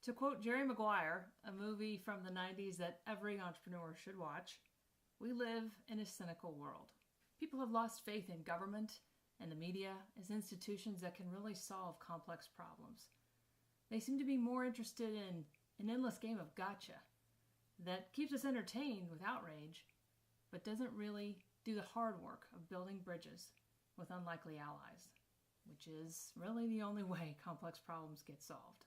To quote Jerry Maguire, a movie from the 90s that every entrepreneur should watch, we live in a cynical world. People have lost faith in government and the media as institutions that can really solve complex problems. They seem to be more interested in an endless game of gotcha that keeps us entertained with outrage, but doesn't really do the hard work of building bridges with unlikely allies, which is really the only way complex problems get solved.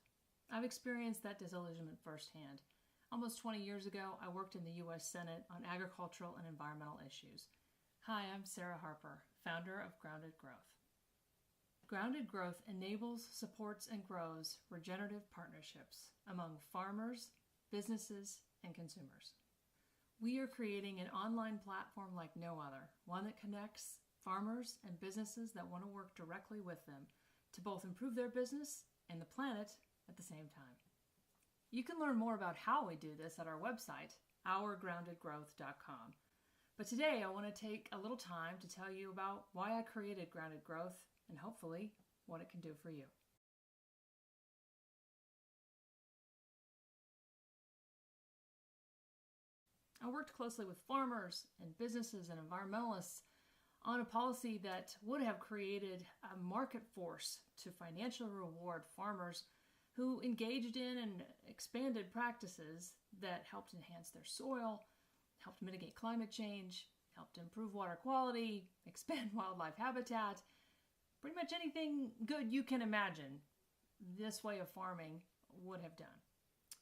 I've experienced that disillusionment firsthand. Almost 20 years ago, I worked in the U.S. Senate on agricultural and environmental issues. Hi, I'm Sara Harper, founder of Grounded Growth. Grounded Growth enables, supports, and grows regenerative partnerships among farmers, businesses, and consumers. We are creating an online platform like no other, one that connects farmers and businesses that want to work directly with them to both improve their business and the planet at the same time. You can learn more about how we do this at our website, ourgroundedgrowth.com. But today I want to take a little time to tell you about why I created Grounded Growth and hopefully what it can do for you. I worked closely with farmers and businesses and environmentalists on a policy that would have created a market force to financially reward farmers who engaged in and expanded practices that helped enhance their soil, helped mitigate climate change, helped improve water quality, expand wildlife habitat, pretty much anything good you can imagine this way of farming would have done.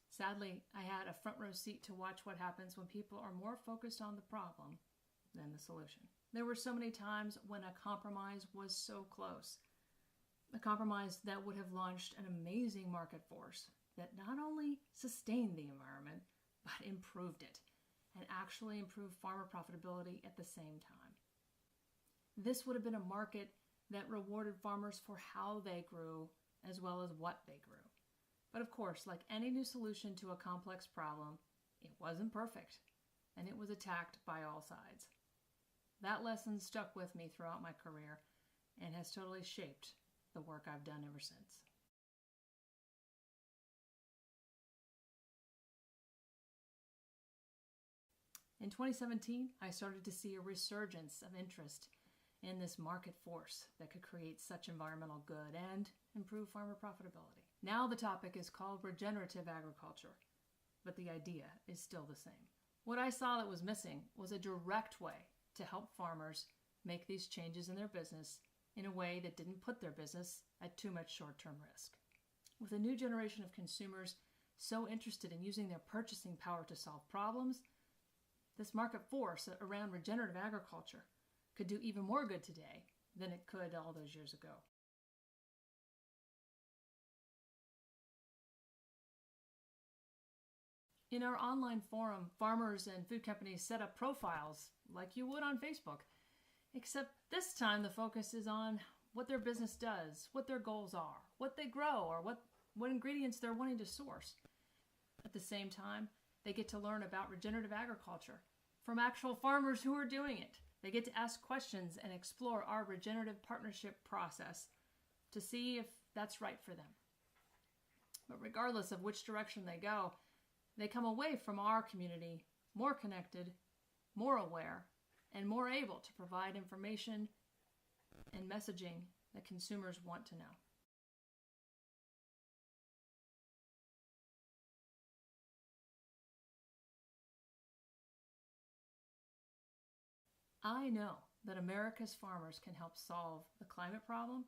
Sadly, I had a front row seat to watch what happens when people are more focused on the problem than the solution. There were so many times when a compromise was so close. A compromise that would have launched an amazing market force that not only sustained the environment, but improved it, and actually improved farmer profitability at the same time. This would have been a market that rewarded farmers for how they grew as well as what they grew. But of course, like any new solution to a complex problem, it wasn't perfect, and it was attacked by all sides. That lesson stuck with me throughout my career and has totally shaped the work I've done ever since. In 2017, I started to see a resurgence of interest in this market force that could create such environmental good and improve farmer profitability. Now the topic is called regenerative agriculture, but the idea is still the same. What I saw that was missing was a direct way to help farmers make these changes in their business in a way that didn't put their business at too much short-term risk. With a new generation of consumers so interested in using their purchasing power to solve problems, this market force around regenerative agriculture could do even more good today than it could all those years ago. In our online forum, farmers and food companies set up profiles like you would on Facebook, except this time the focus is on what their business does, what their goals are, what they grow, or what ingredients they're wanting to source. At the same time, they get to learn about regenerative agriculture from actual farmers who are doing it. They get to ask questions and explore our regenerative partnership process to see if that's right for them. But regardless of which direction they go, they come away from our community more connected, more aware, and more able to provide information and messaging that consumers want to know. I know that America's farmers can help solve the climate problem,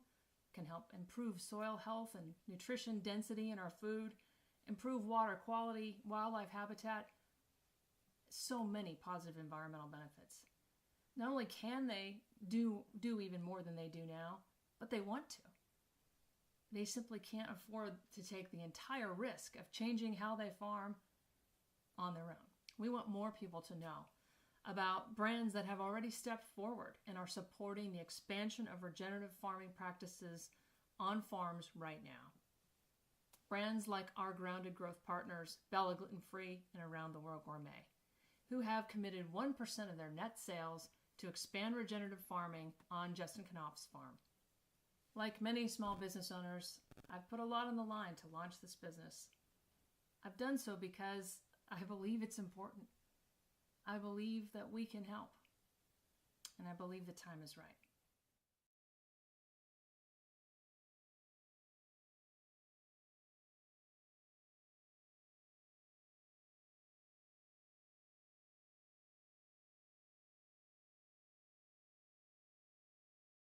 can help improve soil health and nutrition density in our food, improve water quality, wildlife habitat, so many positive environmental benefits. Not only can they do even more than they do now, but they want to. They simply can't afford to take the entire risk of changing how they farm on their own. We want more people to know about brands that have already stepped forward and are supporting the expansion of regenerative farming practices on farms right now. Brands like our Grounded Growth partners, Bella Gluten Free and Around the World Gourmet, who have committed 1% of their net sales to expand regenerative farming on Justin Knopf's farm. Like many small business owners, I've put a lot on the line to launch this business. I've done so because I believe it's important. I believe that we can help. And I believe the time is right.